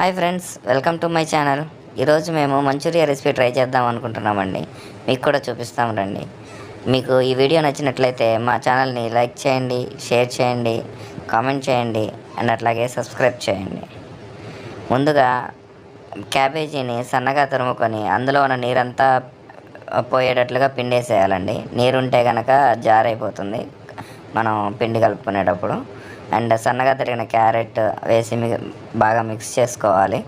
Hi friends, welcome to my channel. ఈరోజు మేము Manchuria recipe try చేద్దాం అనుకుంటున్నామండి. మీకు కూడా చూపిస్తాం రండి. మీకు ఈ వీడియో నచ్చినట్లయితే మా ఛానల్ని లైక్ చేయండి, షేర్ చేయండి, కామెంట్ చేయండి అండ్ అట్లాగే సబ్స్క్రైబ్ చేయండి. ముందుగా క్యాబేజీని సన్నగా తురుముకొని అందులో ఉన్న నీరంతా పోయేటట్లుగా పిండేసేయాలండి. నీరుంటే కనుక జారైపోతుంది మనం పిండి కలుపుకునేటప్పుడు. అండ్ సన్నగా తరిగిన క్యారెట్ వేసి బాగా మిక్స్ చేసుకోవాలి.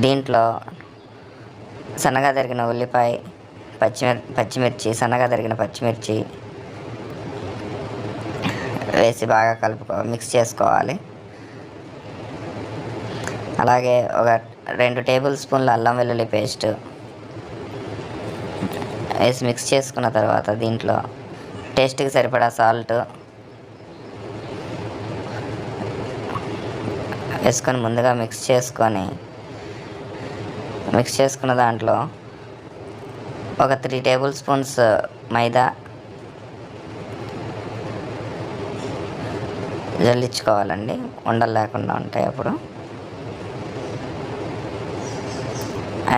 దీంట్లో సన్నగా తరిగిన ఉల్లిపాయ, పచ్చిమిర్చి, సన్నగా తరిగిన పచ్చిమిర్చి వేసి బాగా మిక్స్ చేసుకోవాలి. అలాగే ఒక 2 టేబుల్ స్పూన్ల అల్లం వెల్లుల్లి పేస్ట్ వేసి మిక్స్ చేసుకున్న తర్వాత దీంట్లో టేస్ట్కి సరిపడా సాల్ట్ వేసుకొని ముందుగా మిక్స్ చేసుకున్న దాంట్లో ఒక 3 టేబుల్ స్పూన్స్ మైదా జల్లించుకోవాలండి. ఉండలు లేకుండా ఉంటాయి అప్పుడు.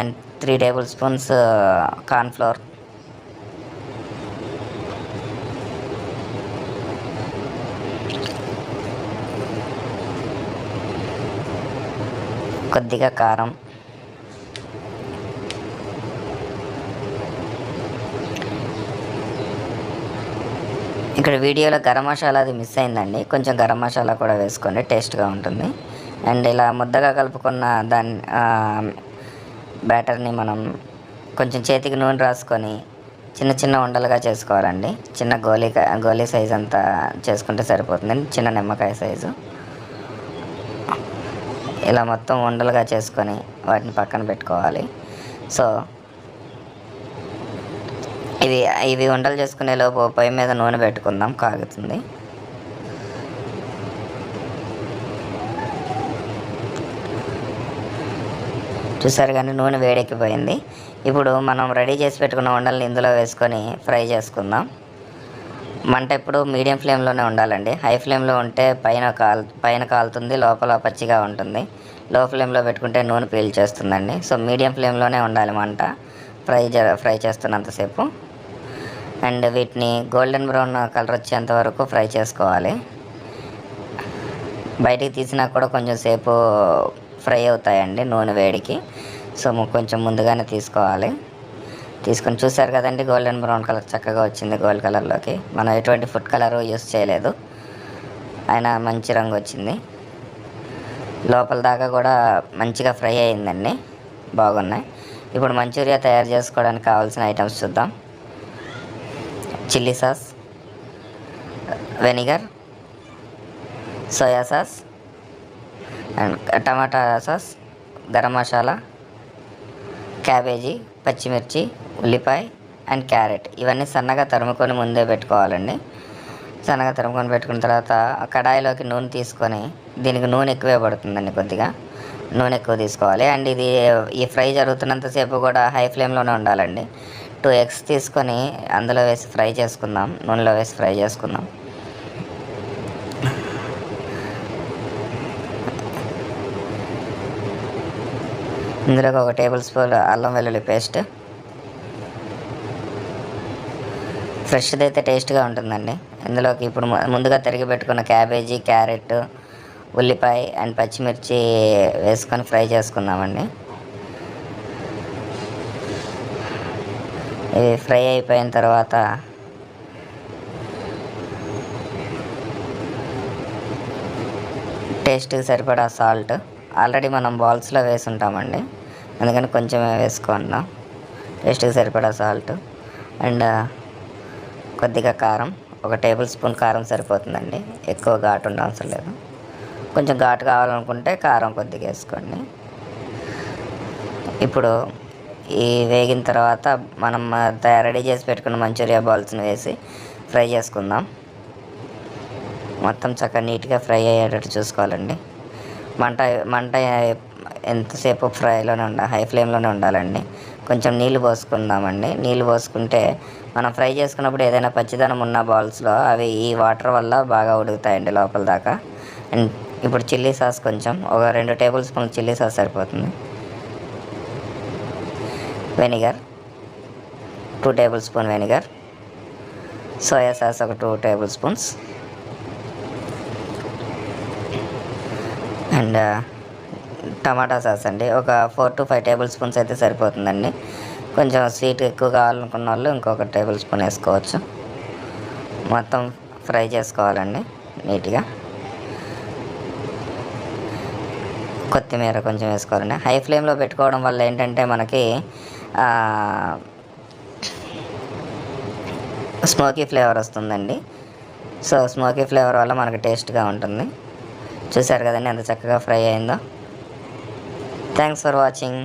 అండ్ 3 టేబుల్ స్పూన్స్ కార్న్ఫ్లోర్, కొద్దిగా కారం, ఇక్కడ వీడియోలో గరం మసాలా అది మిస్ అయిందండి. కొంచెం గరం మసాలా కూడా వేసుకోండి, టేస్ట్గా ఉంటుంది. అండ్ ఇలా ముద్దగా కలుపుకున్న బ్యాటర్ని మనం కొంచెం చేతికి నూనె రాసుకొని చిన్న చిన్న ఉండలుగా చేసుకోవాలండి. చిన్న గోలీ సైజ్ అంతా చేసుకుంటే సరిపోతుంది, చిన్న నిమ్మకాయ సైజు. ఇలా మొత్తం ఉండలుగా చేసుకొని వాటిని పక్కన పెట్టుకోవాలి. సో ఇవి ఉండలు చేసుకునే లోపు పొయ్యి మీద నూనె పెట్టుకుందాం, కాగుతుంది. చూసారు కానీ నూనె వేడెక్కిపోయింది. ఇప్పుడు మనం రెడీ చేసి పెట్టుకున్న ఉండల్ని ఇందులో వేసుకొని ఫ్రై చేసుకుందాం. మంట ఎప్పుడు మీడియం ఫ్లేమ్లోనే ఉండాలండి. హై ఫ్లేమ్లో ఉంటే పైన కాలుతుంది, లోపల పచ్చిగా ఉంటుంది. లో ఫ్లేమ్లో పెట్టుకుంటే నూనె పీల్చేస్తుందండి. సో మీడియం ఫ్లేమ్లోనే ఉండాలి మంట ఫ్రై చేస్తున్నంతసేపు. అండ్ వీటిని గోల్డెన్ బ్రౌన్ కలర్ వచ్చేంత వరకు ఫ్రై చేసుకోవాలి. బయటికి తీసినా కూడా కొంచెం సేపు ఫ్రై అవుతాయండి నూనె వేడికి. సో కొంచెం ముందుగానే తీసుకొని చూసారు కదండి, గోల్డెన్ బ్రౌన్ కలర్ చక్కగా వచ్చింది. గోల్డ్ కలర్లోకి మనం ఎటువంటి ఫుడ్ కలర్ యూస్ చేయలేదు, అయినా మంచి రంగు వచ్చింది. లోపల దాకా కూడా మంచిగా ఫ్రై అయిందండి, బాగున్నాయి. ఇప్పుడు మంచూరియా తయారు చేసుకోవడానికి కావాల్సిన ఐటమ్స్ చూద్దాం. Chilli sauce, vinegar, soya sauce and tomato sauce, garam masala, cabbage, పచ్చిమిర్చి, ఉల్లిపాయ అండ్ క్యారెట్ ఇవన్నీ సన్నగా తరుముకొని ముందే పెట్టుకోవాలండి. సన్నగా తరుముకొని పెట్టుకున్న తర్వాత కడాయిలోకి నూనె తీసుకొని, దీనికి నూనె ఎక్కువే పడుతుందండి, కొద్దిగా నూనె ఎక్కువ తీసుకోవాలి. అండ్ ఈ ఫ్రై జరుగుతున్నంతసేపు కూడా హై ఫ్లేమ్లోనే ఉండాలండి. 2 eggs తీసుకొని అందులో వేసి ఫ్రై చేసుకుందాం, నూనెలో వేసి ఫ్రై చేసుకుందాం. ఇందులోకి 1 టేబుల్ స్పూన్ అల్లం వెల్లుల్లి పేస్ట్, ఫ్రెష్ది అయితే టేస్ట్గా ఉంటుందండి. ఇందులోకి ఇప్పుడు ముందుగా తరిగి పెట్టుకున్న క్యాబేజీ, క్యారెట్, ఉల్లిపాయ అండ్ పచ్చిమిర్చి వేసుకొని ఫ్రై చేసుకుందామండి. ఇవి ఫ్రై అయిపోయిన తర్వాత టేస్ట్కి సరిపడా సాల్ట్, ఆల్రెడీ మనం బాల్స్లో వేసి ఉంటామండి, అందుకని కొంచెమే వేసుకుందాం. టేస్ట్కి సరిపడా సాల్ట్ అండ్ కొద్దిగా కారం, 1 టేబుల్ స్పూన్ కారం సరిపోతుందండి, ఎక్కువ ఘాటు ఉండవసరం లేదు. కొంచెం ఘాటు కావాలనుకుంటే కారం కొద్దిగా వేసుకోండి. ఇప్పుడు ఈ వేగిన తర్వాత మనం రెడీ చేసి పెట్టుకున్న మంచూరియా బాల్స్ని వేసి ఫ్రై చేసుకుందాం. మొత్తం చక్కగా నీట్గా ఫ్రై అయ్యేటట్టు చూసుకోవాలండి. మంట ఎంతసేపు హై ఫ్లేమ్లోనే ఉండాలండి. కొంచెం నీళ్ళు పోసుకుందామండి. నీళ్ళు పోసుకుంటే మనం ఫ్రై చేసుకున్నప్పుడు ఏదైనా పచ్చిదనం ఉన్న బాల్స్లో అవి ఈ వాటర్ వల్ల బాగా ఉడుకుతాయండి లోపల దాకా. అండ్ ఇప్పుడు చిల్లీ సాస్ కొంచెం ఒక 2 టేబుల్ స్పూన్లు చిల్లీ సాస్ సరిపోతుంది. Vinegar 2 table spoon vinegar. Soya sauce ఒక 2 table spoons. And tomato sauce అండి ఒక 4 to 5 టేబుల్ స్పూన్స్ అయితే సరిపోతుందండి. కొంచెం స్వీట్ ఎక్కువ కావాలనుకున్న వాళ్ళు ఇంకొక టేబుల్ స్పూన్ వేసుకోవచ్చు. మొత్తం ఫ్రై చేసుకోవాలండి నీట్గా. కొత్తిమీర కొంచెం వేసుకోవాలండి. హై ఫ్లేమ్లో పెట్టుకోవడం వల్ల ఏంటంటే మనకి స్మోకీ ఫ్లేవర్ వస్తుందండి. సో స్మోకీ ఫ్లేవర్ వల్ల మనకు టేస్ట్గా ఉంటుంది. చూసారు కదండి ఎంత చక్కగా ఫ్రై అయిందో. Thanks for watching.